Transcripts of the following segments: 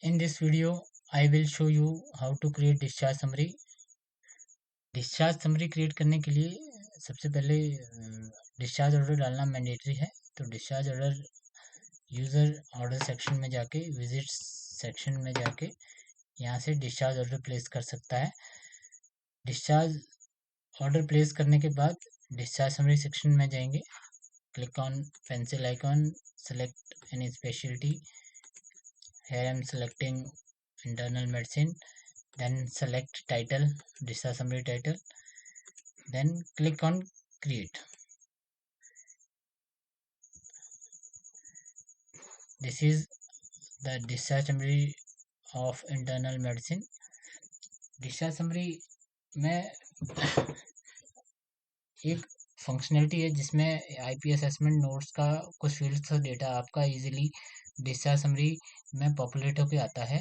In this video, I will show you how to create discharge summary. Discharge summary create करने के लिए सबसे पहले डिस्चार्ज ऑर्डर डालना मैंडेटरी है। तो discharge order user order section में जाके विजिट सेक्शन में जाके यहाँ से डिस्चार्ज ऑर्डर प्लेस कर सकता है। डिस्चार्ज ऑर्डर प्लेस करने के बाद डिस्चार्ज समरी सेक्शन में जाएंगे, click on pencil icon, select any speciality. Here I am selecting internal medicine, then select title, discharge summary title, then click on create. This is the discharge summary of internal medicine. Discharge summary में एक functionality है जिसमें IP assessment notes का कुछ fields का data आपका easily discharge summary में populate होके आता है,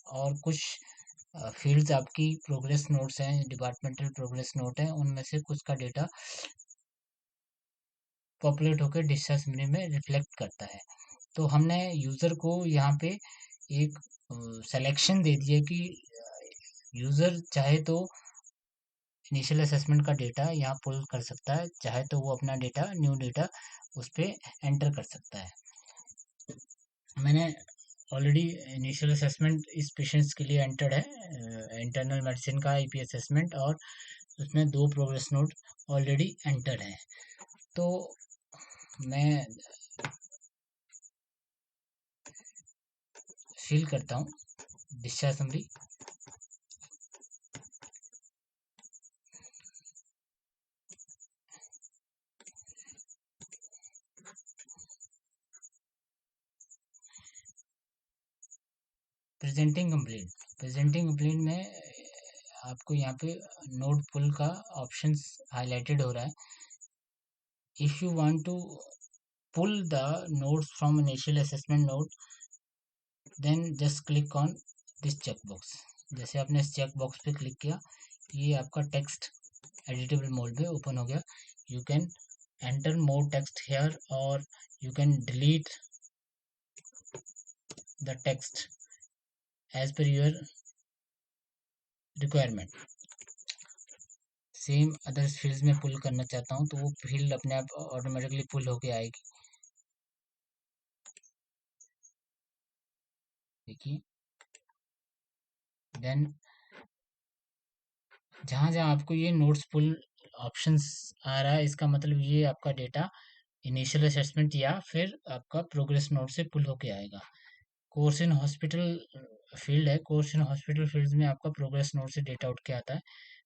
और कुछ फील्ड्स आपकी प्रोग्रेस नोट्स हैं, डिपार्टमेंटल प्रोग्रेस नोट है, उनमें से कुछ का डेटा पॉपुलेट होकर डिस्चार्ज समरी में रिफ्लेक्ट करता है। तो हमने यूज़र को यहाँ पे एक सिलेक्शन दे दिया कि यूज़र चाहे तो इनिशियल असेसमेंट का डेटा यहाँ पुल कर सकता है, चाहे तो वो अपना डेटा न्यू डेटा उस पर एंटर कर सकता है। मैंने ऑलरेडी इनिशियल असेसमेंट इस पेशेंट्स के लिए एंटर्ड है, इंटरनल मेडिसिन का आईपी असेसमेंट, और उसमें 2 प्रोग्रेस नोट ऑलरेडी एंटर्ड हैं। तो मैं फिल करता हूँ डिस्चार्ज समरी। प्रेजेंटिंग कंप्लेंट में आपको यहाँ पे नोट पुल का ऑप्शंस हाईलाइटेड हो रहा है। If you want to pull the notes from initial assessment note, then just click on this checkbox। जैसे आपने इस चेक बॉक्स पे क्लिक किया, ये आपका टेक्स्ट एडिटेबल मोड में ओपन हो गया। You can enter more text here, और you can delete the text as per your requirement. Same other fields में पुल करना चाहता हूँ तो वो फील्ड अपने आप ऑटोमेटिकली पुल होके आएगी। देखिए, देन जहाँ जहाँ आपको ये नोट्स पुल ऑप्शंस आ रहा है, इसका मतलब ये आपका डेटा इनिशियल असेसमेंट या फिर आपका प्रोग्रेस नोट से पुल होके आएगा। कोर्स इन हॉस्पिटल फील्ड है, कोर्स इन हॉस्पिटल फील्ड में आपका प्रोग्रेस नोट से डेटा उठ के आता है,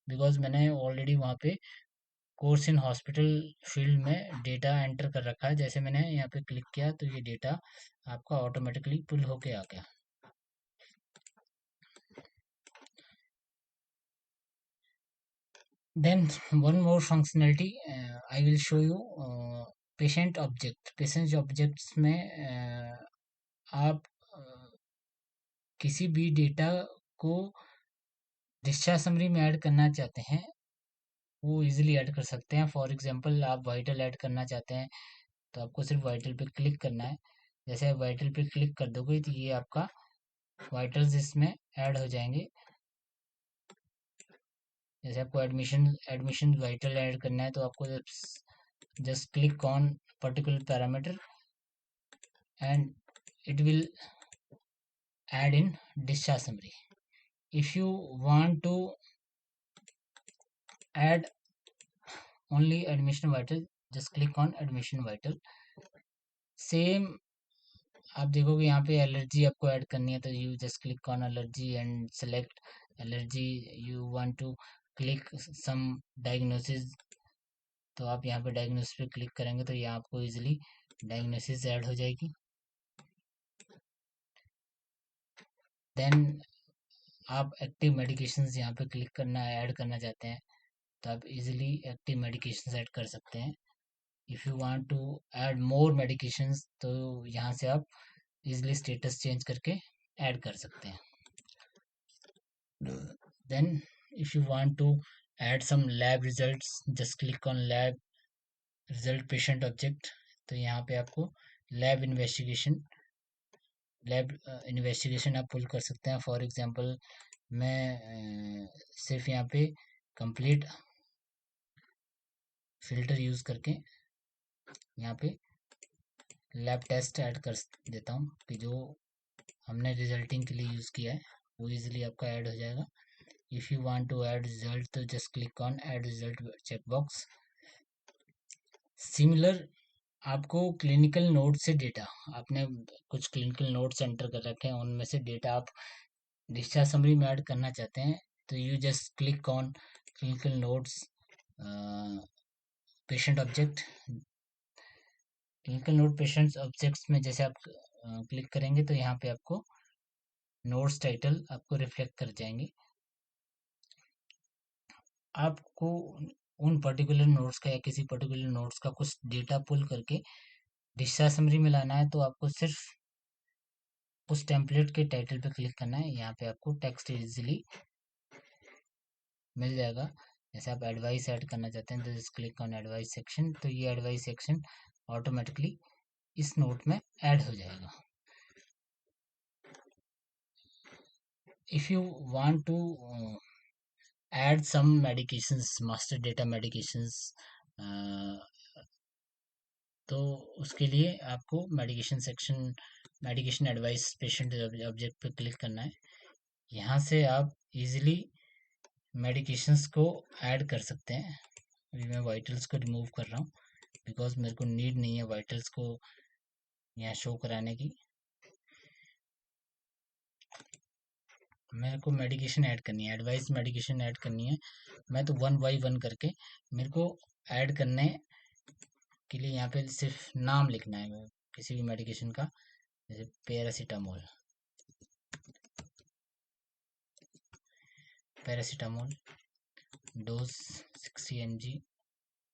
बिकॉज मैंने ऑलरेडी वहाँ पे कोर्स इन हॉस्पिटल फील्ड में डेटा एंटर कर रखा है। जैसे मैंने यहाँ पे क्लिक किया तो ये डेटा आपका ऑटोमेटिकली पुल होके आ गया। Then one more functionality I will show you, patient object. Patient objects में आप किसी भी डेटा को डिस्चार्ज समरी में ऐड करना चाहते हैं वो इजीली ऐड कर सकते हैं। फॉर एग्जांपल आप वाइटल ऐड करना चाहते हैं तो आपको सिर्फ वाइटल पे क्लिक करना है। जैसे आप वाइटल पे क्लिक कर दोगे तो ये आपका वाइटल्स इसमें ऐड हो जाएंगे। जैसे आपको एडमिशन वाइटल ऐड करना है तो आपको just click on particular parameter and it will add in discharge summary. If you want to add only admission vital, just click on admission vital। Same आप देखोगे यहाँ पे एलर्जी आपको ऐड करनी है तो you just click on allergy and select allergy. You want to click some diagnosis तो आप यहाँ पे डायग्नोसिस पे क्लिक करेंगे तो यहाँ आपको इजीली डायग्नोसिस ऐड हो जाएगी। देन आप एक्टिव मेडिकेशंस यहाँ पे क्लिक करना ऐड करना चाहते हैं तो आप इजीली एक्टिव मेडिकेशंस ऐड कर सकते हैं। If you want to add more medications तो यहाँ से आप इजीली स्टेटस चेंज करके ऐड कर सकते हैं। Then if you want to add some lab results, just click on lab result patient object. तो यहाँ पे आपको लैब इन्वेस्टिगेशन लैब इन्वेस्टिगेशन आप पुल कर सकते हैं। फॉर एग्जांपल मैं सिर्फ यहाँ पे कंप्लीट फिल्टर यूज़ करके यहाँ पे लैब टेस्ट ऐड कर देता हूँ कि जो हमने रिजल्टिंग के लिए यूज़ किया है वो इजीली आपका ऐड हो जाएगा। If you want to add result तो just click on add result checkbox. Similar आपको क्लिनिकल नोट से डेटा, आपने कुछ क्लिनिकल नोट्स एंटर कर रखे हैं, उनमें से डेटा आप डिस्चार्ज समरी में ऐड करना चाहते हैं तो you just click on clinical notes patient object. Clinical note patients objects में जैसे आप क्लिक करेंगे तो यहाँ पे आपको नोट्स टाइटल आपको रिफ्लेक्ट कर जाएंगे। आपको उन पर्टिकुलर नोट्स का या किसी पर्टिकुलर नोट्स का कुछ डेटा पुल करके डिस्चार्ज समरी में लाना है तो आपको सिर्फ उस टेम्पलेट के टाइटल पे क्लिक करना है। यहाँ पे आपको टेक्स्ट इजीली मिल जाएगा। जैसे आप एडवाइस ऐड करना चाहते हैं तो just click on advice section, तो ये एडवाइस सेक्शन ऑटोमेटिकली इस नोट में ऐड हो जाएगा। If you want to add some medications, master data medications, तो उसके लिए आपको medication section, medication advice patient object पे क्लिक करना है। यहाँ से आप इजीली मेडिकेशंस को ऐड कर सकते हैं। अभी मैं वाइटल्स को रिमूव कर रहा हूँ बिकॉज मेरे को नीड नहीं है वाइटल्स को यहाँ शो कराने की। मेरे को मेडिकेशन ऐड करनी है, एडवाइस मेडिकेशन ऐड करनी है। मैं तो 1 बाई 1 करके मेरे को ऐड करने के लिए यहाँ पे सिर्फ नाम लिखना है किसी भी मेडिकेशन का। जैसे paracetamol, paracetamol dose 60 mg,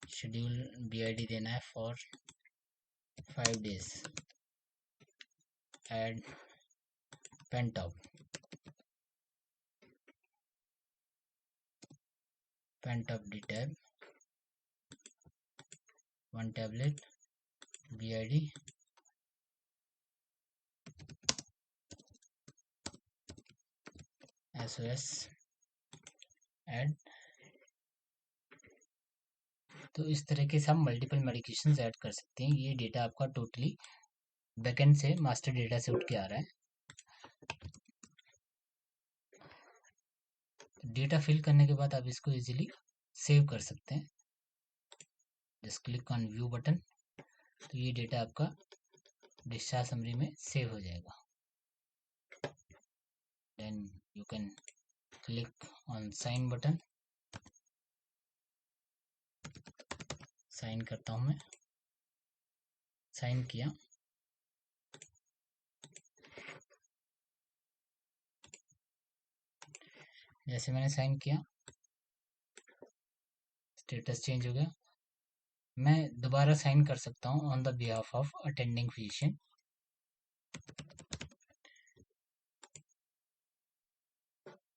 schedule BID देना है for 5 days। Add Pantop, Pantop D tab 1 tablet BID SOS add. तो इस तरीके से हम मल्टीपल मेडिकेशन ऐड कर सकते हैं। ये डेटा आपका टोटली बैकएंड से मास्टर डेटा से उठ के आ रहा है। डेटा फिल करने के बाद आप इसको इजीली सेव कर सकते हैं। Just click on view button, तो ये डेटा आपका डिस्चार्ज समरी में सेव हो जाएगा। Then you can click on sign button. Sign करता हूं मैं, साइन किया। जैसे मैंने साइन किया स्टेटस चेंज हो गया। मैं दोबारा साइन कर सकता हूँ on the behalf of attending physician.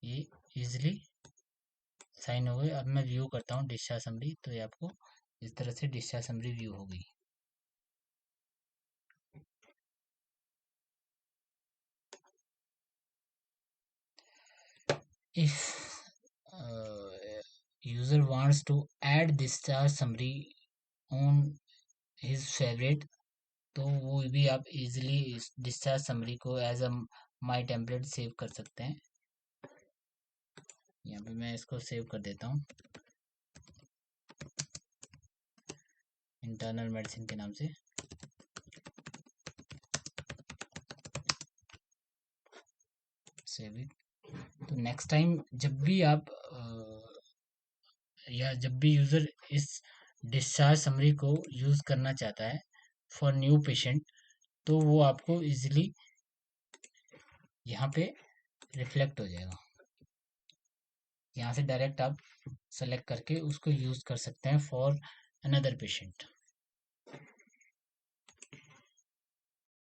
ये इजिली साइन हो गए। अब मैं व्यू करता हूँ डिस्चार्ज समरी, तो ये आपको इस तरह से डिस्चार्ज समरी व्यू हो गई। If user wants to add discharge summary on his favorite, तो वो भी आप इजीली इस डिस्चार्ज समरी को as a my template save कर सकते हैं। यहाँ पे मैं इसको सेव कर देता हूँ इंटरनल मेडिसिन के नाम से। Save it. तो नेक्स्ट टाइम जब भी आप या जब भी यूज़र इस डिस्चार्ज समरी को यूज़ करना चाहता है फॉर न्यू पेशेंट, तो वो आपको इजीली यहाँ पे रिफ्लेक्ट हो जाएगा। यहाँ से डायरेक्ट आप सेलेक्ट करके उसको यूज़ कर सकते हैं फॉर अनदर पेशेंट।